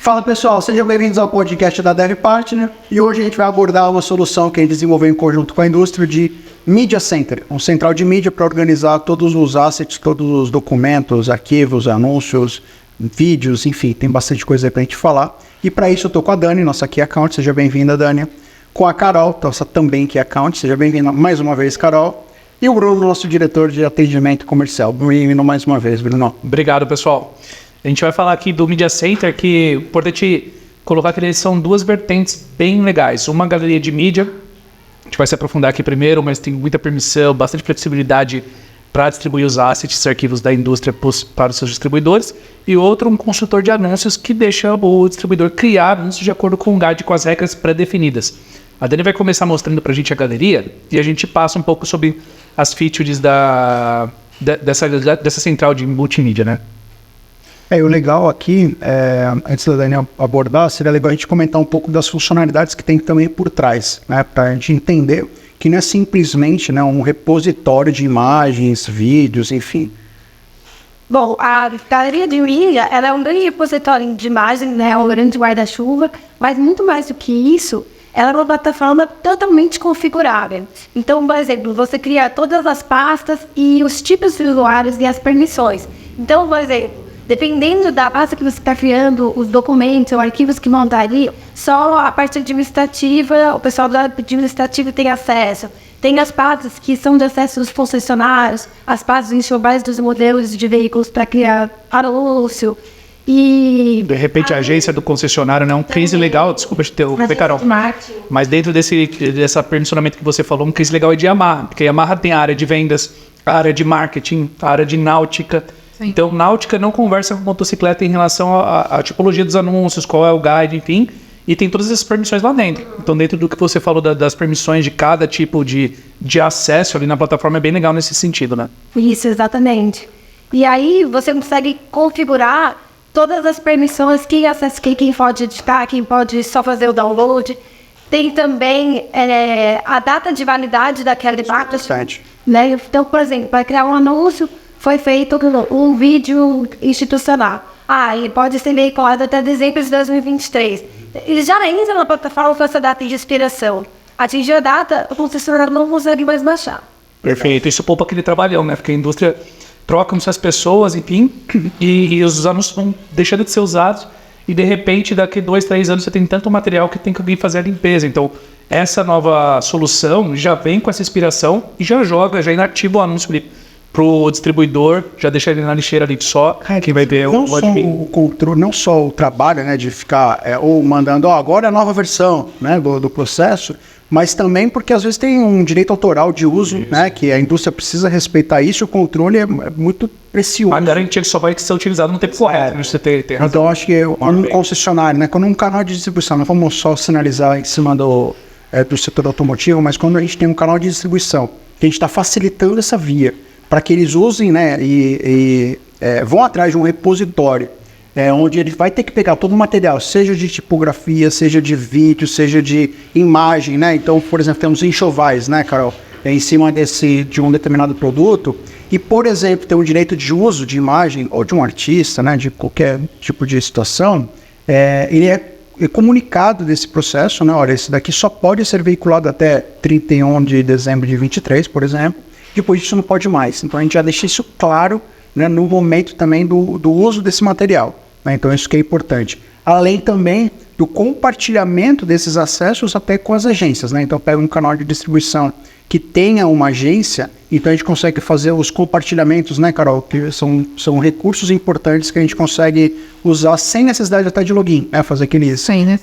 Fala pessoal, sejam bem-vindos ao podcast da DevPartner e hoje a gente vai abordar uma solução que a gente desenvolveu em conjunto com a indústria de Media Center, um central de mídia para organizar todos os assets, todos os documentos, arquivos, anúncios, vídeos, enfim, tem bastante coisa aí para a gente falar. E para isso eu estou com a Dani, nossa Key Account, seja bem-vinda, Dani. Com a Carol, nossa também Key Account, seja bem-vinda mais uma vez, Carol. E o Bruno, nosso diretor de atendimento comercial. Bem-vindo mais uma vez, Bruno. Obrigado, pessoal. A gente vai falar aqui do Media Center, que é importante colocar que eles são duas vertentes bem legais. Uma galeria de mídia, a gente vai se aprofundar aqui primeiro, mas tem muita permissão, bastante flexibilidade para distribuir os assets e arquivos da indústria para os seus distribuidores. E outro, um consultor de anúncios que deixa o distribuidor criar anúncios de acordo com o guide, com as regras pré-definidas. A Dani vai começar mostrando para a gente a galeria e a gente passa um pouco sobre as features dessa central de multimídia, né? O legal aqui, antes da Dani abordar, seria legal a gente comentar um pouco das funcionalidades que tem também por trás, né? Para a gente entender que não é simplesmente, né, um repositório de imagens, vídeos, enfim. Bom, a galeria de mídia, ela é um grande repositório de imagens, né, um grande guarda-chuva, mas muito mais do que isso, ela é uma plataforma totalmente configurável. Então, por exemplo, você cria todas as pastas e os tipos de usuários e as permissões. Então, por exemplo, dependendo da pasta que você está criando, os documentos ou arquivos que vão estar ali, só a parte administrativa, o pessoal do administrativo tem acesso. Tem as pastas que são de acesso dos concessionários, as pastas enxovais dos modelos de veículos para criar anúncio. E de repente a agência do concessionário não é um case legal, desculpa te interromper, Carol, mas dentro dessa permissionamento que você falou, um case legal é de Yamaha, porque a Yamaha tem a área de vendas, a área de marketing, a área de náutica. Sim. Então, náutica não conversa com motocicleta em relação à tipologia dos anúncios, qual é o guide, enfim, e tem todas essas permissões lá dentro. Então, dentro do que você falou das permissões de cada tipo de acesso ali na plataforma, é bem legal nesse sentido, né? Isso, exatamente. E aí, você consegue configurar todas as permissões, quem acessa, quem pode editar, quem pode só fazer o download. Tem também a data de validade daquela imagem, né? Então, por exemplo, para criar um anúncio, foi feito um vídeo institucional. E pode ser veiculado até dezembro de 2023. Ele já entra na plataforma com essa data de expiração. Atingir a data, o concessionário não consegue mais baixar. Perfeito. Isso poupa aquele trabalhão, né? Porque a indústria troca essas pessoas, enfim, e os anúncios vão deixando de ser usados e, de repente, daqui 2, 3 anos você tem tanto material que tem que alguém fazer a limpeza. Então, essa nova solução já vem com essa inspiração e já inativa o anúncio ali pro distribuidor, já deixa ele na lixeira ali só, quem vai ver não só o controle, não só o trabalho, né, de ficar ou mandando, agora é a nova versão, né, do processo, mas também porque às vezes tem um direito autoral de uso, né, que a indústria precisa respeitar isso, e o controle é muito precioso. A garantia que só vai ser utilizado no tempo correto, você tem razão. Então acho que um concessionário, né, quando um canal de distribuição, não vamos só sinalizar em cima do setor automotivo, mas quando a gente tem um canal de distribuição, que a gente está facilitando essa via, para que eles usem, né, vão atrás de um repositório, onde ele vai ter que pegar todo o material, seja de tipografia, seja de vídeo, seja de imagem, né? Então, por exemplo, temos enxovais, né, Carol, em cima de um determinado produto, e, por exemplo, tem um direito de uso de imagem, ou de um artista, né, de qualquer tipo de situação, ele é comunicado desse processo, né? Olha, esse daqui só pode ser veiculado até 31 de dezembro de 23, por exemplo, depois disso não pode mais. Então a gente já deixa isso claro, né, no momento também do uso desse material, né? Então isso que é importante. Além também do compartilhamento desses acessos até com as agências, né? Então pega um canal de distribuição que tenha uma agência, então a gente consegue fazer os compartilhamentos, né, Carol? Que são recursos importantes que a gente consegue usar sem necessidade até de login, né? Fazer aqueles... Sim, né?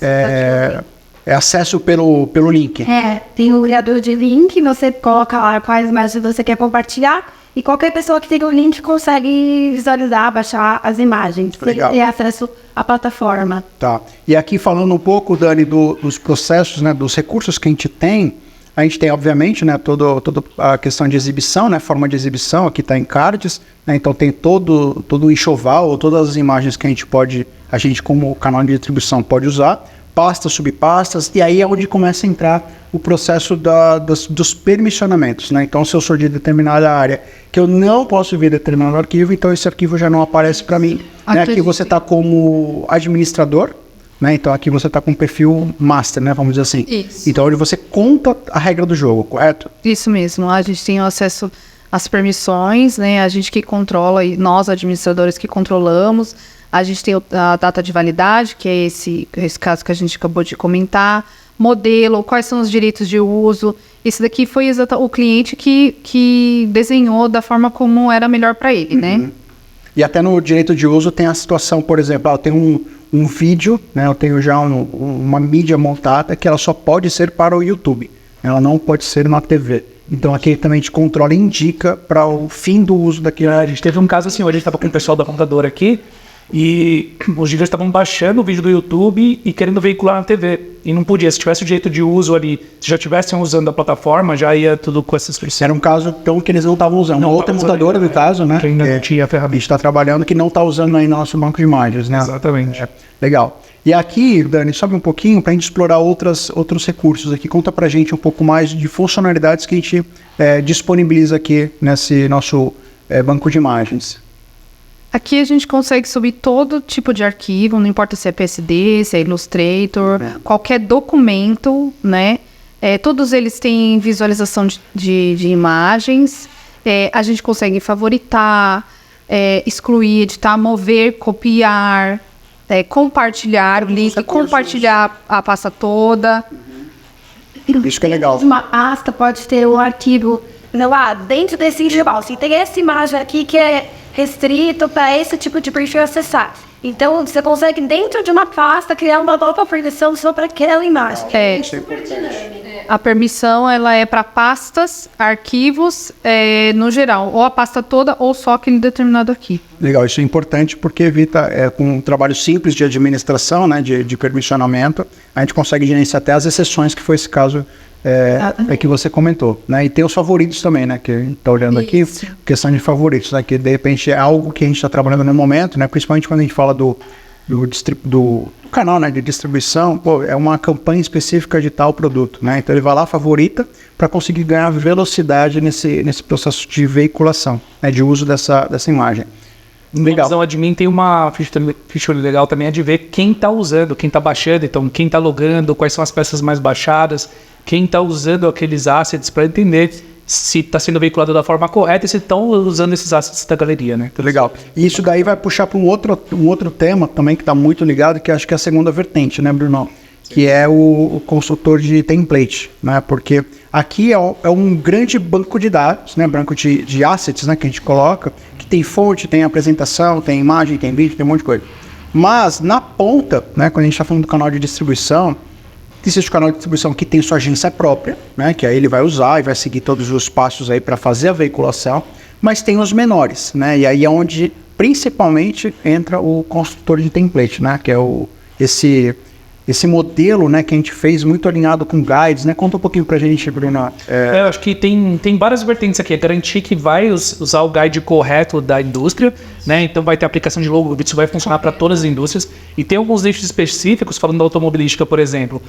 Acesso pelo link. Tem um criador de link, você coloca lá quais imagens você quer compartilhar e qualquer pessoa que tenha o link consegue visualizar, baixar as imagens. Legal. Ter acesso à plataforma. Tá. E aqui falando um pouco, Dani, dos processos, né, dos recursos que a gente tem, obviamente, né, toda a questão de exibição, né, forma de exibição, aqui está em cards, né, então tem todo o enxoval, todas as imagens que a gente como canal de distribuição pode usar, pastas, subpastas, e aí é onde começa a entrar o processo dos permissionamentos, né? Então, se eu sou de determinada área que eu não posso ver determinado arquivo, então esse arquivo já não aparece para mim. Né? Aqui você está como administrador, né? Então aqui você está com um perfil master, né? Vamos dizer assim. Isso. Então onde você conta a regra do jogo, correto? Isso mesmo, a gente tem acesso às permissões, né? A gente que controla, e nós administradores que controlamos, a gente tem a data de validade, que é esse caso que a gente acabou de comentar, modelo, quais são os direitos de uso. Esse daqui foi o cliente que desenhou da forma como era melhor para ele, né? E até no direito de uso tem a situação, por exemplo, eu tenho um vídeo, né? Eu tenho já uma mídia montada que ela só pode ser para o YouTube, ela não pode ser na TV. Então aqui também a gente controla e indica para o fim do uso daquilo. A gente teve um caso assim, hoje a gente estava com o pessoal da montadora aqui, e os dealers estavam baixando o vídeo do YouTube e querendo veicular na TV. E não podia. Se tivesse o direito de uso ali, se já estivessem usando a plataforma, já ia tudo com essas restrições. Era um caso então, que eles não estavam usando. Uma outra montadora, no caso, né? Que ainda não tinha a A ferramenta. gente está trabalhando que não está usando ainda nosso banco de imagens, né? Exatamente. Legal. E aqui, Dani, sobe um pouquinho para a gente explorar outros recursos aqui. Conta para a gente um pouco mais de funcionalidades que a gente disponibiliza aqui nesse nosso banco de imagens. Aqui a gente consegue subir todo tipo de arquivo, não importa se é PSD, se é Illustrator, qualquer documento, né? Todos eles têm visualização de imagens. A gente consegue favoritar, excluir, editar, mover, copiar, compartilhar o link, compartilhar a pasta toda. Isso que é legal. Uma pasta pode ter um arquivo lá dentro desse individual. Se tem essa imagem aqui que é restrito para esse tipo de perfil acessar. Então, você consegue, dentro de uma pasta, criar uma nova permissão só para aquela imagem. A permissão ela é para pastas, arquivos, no geral, ou a pasta toda ou só aquele determinado arquivo. Legal, isso é importante porque evita, com um trabalho simples de administração, né, de permissionamento, a gente consegue gerenciar até as exceções, que foi esse caso que você comentou, né? E tem os favoritos também, né? Que a gente está olhando aqui, questão de favoritos, né? Que de repente é algo que a gente está trabalhando no momento, né? Principalmente quando a gente fala do canal, né, de distribuição, é uma campanha específica de tal produto, né? Então ele vai lá, favorita, para conseguir ganhar velocidade nesse processo de veiculação, né, de uso dessa imagem. Legal. A admin tem uma ficha legal também, é de ver quem está usando, quem está baixando, então quem está logando, quais são as peças mais baixadas, quem está usando aqueles assets para entender se está sendo veiculado da forma correta e se estão usando esses assets da galeria, né? Legal. E isso daí vai puxar para um outro tema também que está muito ligado, que acho que é a segunda vertente, né, Bruno? Que é o consultor de template, né? Porque aqui é um grande banco de dados, né? Banco de assets, né? Que a gente coloca, que tem fonte, tem apresentação, tem imagem, tem vídeo, tem um monte de coisa. Mas na ponta, né? Quando a gente está falando do canal de distribuição, existe o canal de distribuição que tem sua agência própria, né? Que aí ele vai usar e vai seguir todos os passos aí para fazer a veiculação, mas tem os menores, né? E aí é onde principalmente entra o construtor de template, né? Que é esse modelo, né, que a gente fez muito alinhado com guides, né? Conta um pouquinho pra gente, Bruno. Eu acho que tem várias vertentes aqui. É garantir que vai usar o guide correto da indústria, né? Então vai ter aplicação de logo, isso vai funcionar para todas as indústrias. E tem alguns nichos específicos, falando da automobilística, por exemplo.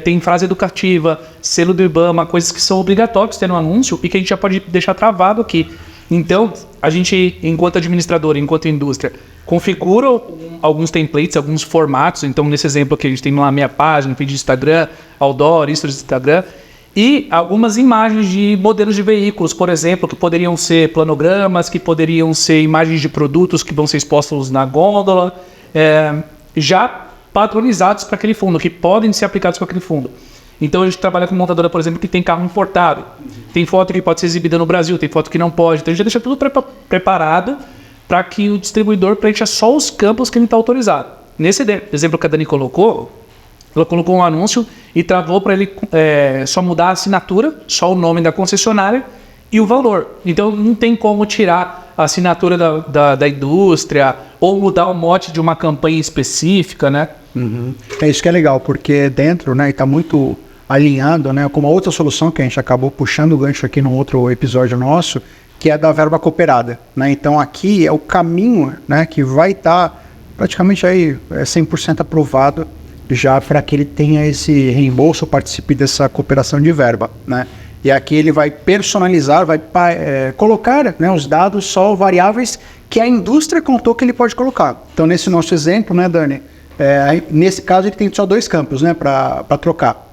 Tem frase educativa, selo do IBAMA, coisas que são obrigatórias ter no anúncio e que a gente já pode deixar travado aqui. Então, a gente, enquanto administrador, enquanto indústria, configura alguns templates, alguns formatos. Então, nesse exemplo aqui, a gente tem lá a minha página, feed de Instagram, outdoor, stories de Instagram, e algumas imagens de modelos de veículos, por exemplo, que poderiam ser planogramas, que poderiam ser imagens de produtos que vão ser expostos na gôndola, já padronizados para aquele fundo, que podem ser aplicados para aquele fundo. Então, a gente trabalha com montadora, por exemplo, que tem carro importado. Tem foto que pode ser exibida no Brasil, tem foto que não pode. Então, a gente já deixa tudo preparado para que o distribuidor preencha só os campos que ele está autorizado. Nesse exemplo que a Dani colocou, ela colocou um anúncio e travou para ele só mudar a assinatura, só o nome da concessionária e o valor. Então, não tem como tirar a assinatura da indústria ou mudar o mote de uma campanha específica, né? Uhum. É isso que é legal, porque dentro, né, está muito alinhado, né, com uma outra solução que a gente acabou puxando o gancho aqui no outro episódio nosso, que é da verba cooperada, né? Então aqui é o caminho, né, que vai estar praticamente aí 100% aprovado já para que ele tenha esse reembolso, participe dessa cooperação de verba, né? E aqui ele vai personalizar, vai colocar, né, os dados só variáveis que a indústria contou que ele pode colocar. Então nesse nosso exemplo, né, Dani, Aí, nesse caso, ele tem só 2 campos, né, para trocar.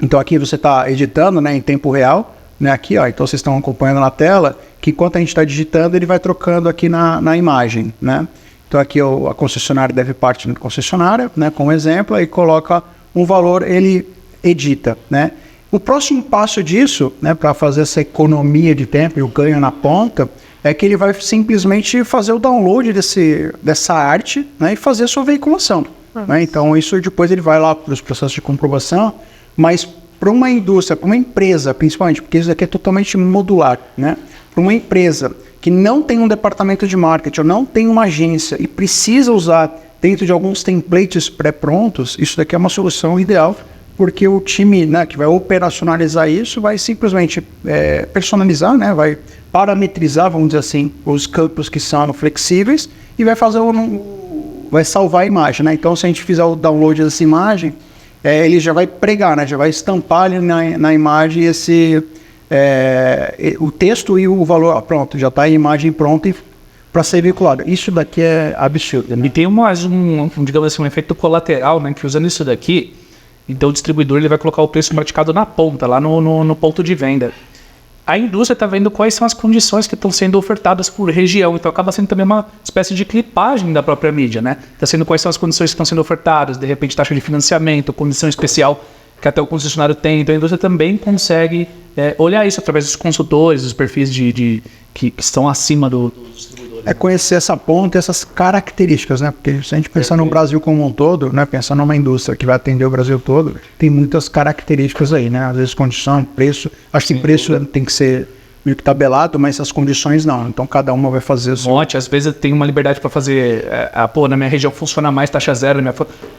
Então aqui você está editando, né, em tempo real, né, aqui, ó, então vocês estão acompanhando na tela, que enquanto a gente está digitando, ele vai trocando aqui na imagem, né. Então aqui a concessionária deve parte da concessionária, né, como exemplo, aí coloca um valor, ele edita, né. O próximo passo disso, né, para fazer essa economia de tempo e o ganho na ponta, é que ele vai simplesmente fazer o download dessa arte, né, e fazer a sua veiculação. Né? Então isso depois ele vai lá para os processos de comprovação, mas para uma indústria, para uma empresa principalmente, porque isso aqui é totalmente modular, né? Para uma empresa que não tem um departamento de marketing ou não tem uma agência e precisa usar dentro de alguns templates pré-prontos, isso daqui é uma solução ideal, porque o time, né, que vai operacionalizar isso vai simplesmente personalizar, né, vai parametrizar, vamos dizer assim, os campos que são flexíveis e vai fazer vai salvar a imagem, né? Então, se a gente fizer o download dessa imagem, ele já vai pregar, né, já vai estampar ali na imagem o texto e o valor. Pronto, já está a imagem pronta para ser veiculada. Isso daqui é absurdo, né? E tem digamos assim, um efeito colateral, né, que usando isso daqui, então o distribuidor ele vai colocar o preço praticado na ponta, lá no ponto de venda. A indústria está vendo quais são as condições que estão sendo ofertadas por região, então acaba sendo também uma espécie de clipagem da própria mídia, né? Está sendo quais são as condições que estão sendo ofertadas, de repente taxa de financiamento, condição especial que até o concessionário tem, então a indústria também consegue olhar isso através dos consultores, dos perfis que estão acima do distribuidor. É conhecer essa ponta e essas características, né? Porque se a gente pensar no Brasil como um todo, né? Pensar numa indústria que vai atender o Brasil todo, tem muitas características aí, né? Às vezes condição, preço. Acho que preço tem que ser meio que tabelado, mas as condições não. Então cada uma vai fazer o seu. Às vezes tem uma liberdade para fazer. Na minha região funciona mais taxa zero, na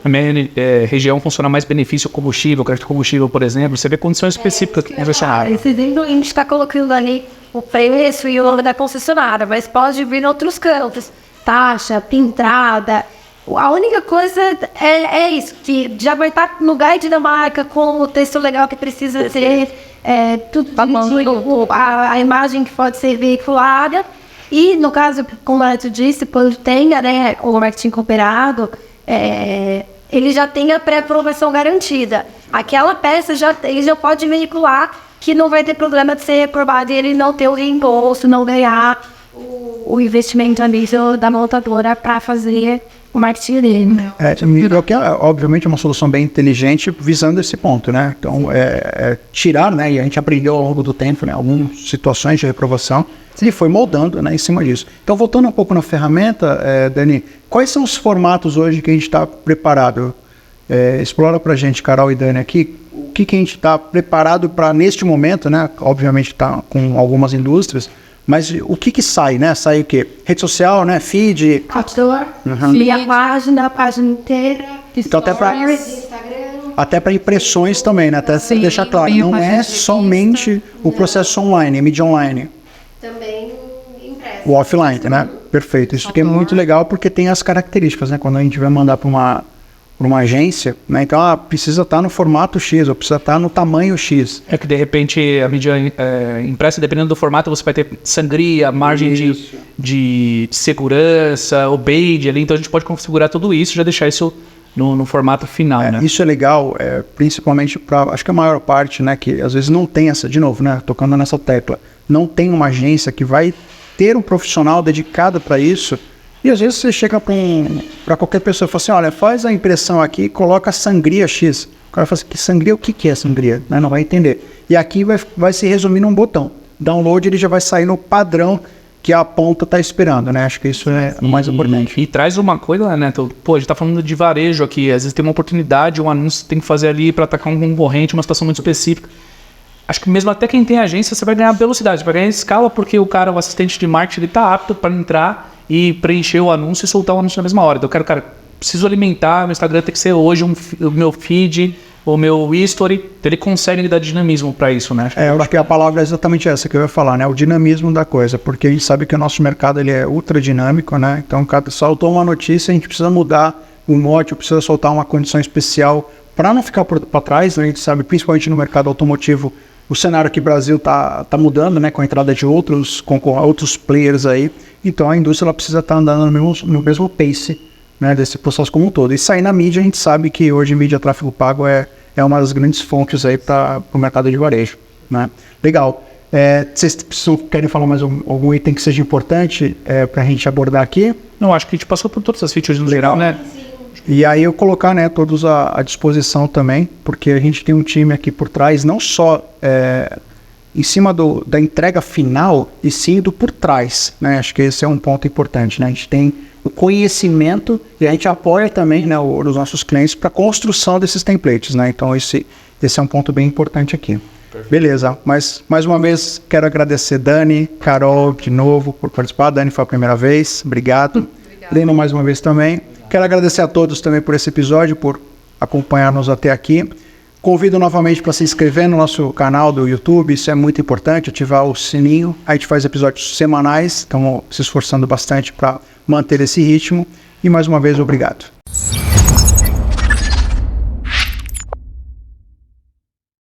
minha região funciona mais benefício combustível, crédito de combustível, por exemplo. Você vê condições específicas que concessionária. Esse exemplo a gente está colocando ali o preço e o nome da concessionária, mas pode vir em outros campos. Taxa, pintada. A única coisa é isso, que já vai estar no guide da marca, com o texto legal que precisa ser, tudo a imagem que pode ser veiculada. E no caso, como a Neto disse, quando tenha, né, o marketing cooperado, ele já tem a pré-aprovação garantida. Aquela peça ele já pode veicular, que não vai ter problema de ser aprovado e ele não ter o reembolso, não ganhar o investimento ali da montadora para fazer o marketing dele. Obviamente é uma solução bem inteligente visando esse ponto, né? Então, tirar, né? E a gente aprendeu ao longo do tempo, né? Algumas situações de reprovação e foi moldando, né, em cima disso. Então, voltando um pouco na ferramenta, Dani, quais são os formatos hoje que a gente está preparado? Explora para a gente, Carol e Dani, aqui, o que a gente está preparado para neste momento, né? Obviamente está com algumas indústrias, mas o que sai, né? Sai o quê? Rede social, né? Feed. Outdoor. E a página inteira. Então, até para impressões também, né? Até Sim, deixar claro, não é somente o processo online, mídia online. Também impresso. O offline, né? Perfeito. Isso aqui é muito legal porque tem as características, né? Quando a gente vai mandar para uma agência, né? Então, precisa estar no formato X, ou precisa estar no tamanho X. É que, de repente, a mídia impressa, dependendo do formato, você vai ter sangria, margem de segurança, o beige ali, então a gente pode configurar tudo isso e já deixar isso no formato final, né? Isso é legal, principalmente para, acho que a maior parte, né, que às vezes não tem de novo, né, tocando nessa tecla, não tem uma agência que vai ter um profissional dedicado para isso. E às vezes você chega para qualquer pessoa e fala assim, olha, faz a impressão aqui e coloca sangria X. O cara fala assim, que sangria? O que é sangria? Né? Não vai entender. E aqui vai se resumir num botão. Download, ele já vai sair no padrão que a ponta está esperando, né? Acho que isso é o mais importante. E traz uma coisa, né, Neto? Pô, a gente tá falando de varejo aqui. Às vezes tem uma oportunidade, um anúncio que tem que fazer ali para atacar um concorrente, uma situação muito específica. Acho que mesmo até quem tem agência, você vai ganhar velocidade, vai ganhar escala, porque o cara, o assistente de marketing, ele tá apto para entrar e preencher o anúncio e soltar o anúncio na mesma hora. Então eu quero, preciso alimentar, meu Instagram tem que ser hoje o meu feed, o meu history, então ele consegue me dar dinamismo para isso, né? Eu acho que a palavra é exatamente essa que eu ia falar, né? O dinamismo da coisa, porque a gente sabe que o nosso mercado ele é ultra dinâmico, né? Então, soltou uma notícia, a gente precisa mudar o mote, precisa soltar uma condição especial para não ficar para trás, né? A gente sabe, principalmente no mercado automotivo, o cenário aqui no Brasil tá mudando, né? Com a entrada de outros players aí. Então a indústria ela precisa estar andando no mesmo pace, né, desse processo como um todo. E sair na mídia, a gente sabe que hoje mídia tráfego pago é uma das grandes fontes aí para o mercado de varejo, né? Legal. Vocês querem falar mais algum item que seja importante para a gente abordar aqui? Não, acho que a gente passou por todas as features no geral, né? E aí eu colocar, né, todos à disposição também, porque a gente tem um time aqui por trás, não só em cima da entrega final, e sim do por trás, né? Acho que esse é um ponto importante, né? A gente tem o conhecimento e a gente apoia também, né, os nossos clientes para a construção desses templates, né? Então esse é um ponto bem importante aqui. Beleza, mas mais uma vez quero agradecer Dani, Carol de novo por participar. Dani foi a primeira vez, obrigado. Leno mais uma vez também. Quero agradecer a todos também por esse episódio, por acompanhar-nos até aqui. Convido novamente para se inscrever no nosso canal do YouTube, isso é muito importante, ativar o sininho. A gente faz episódios semanais, estamos se esforçando bastante para manter esse ritmo. E mais uma vez, obrigado.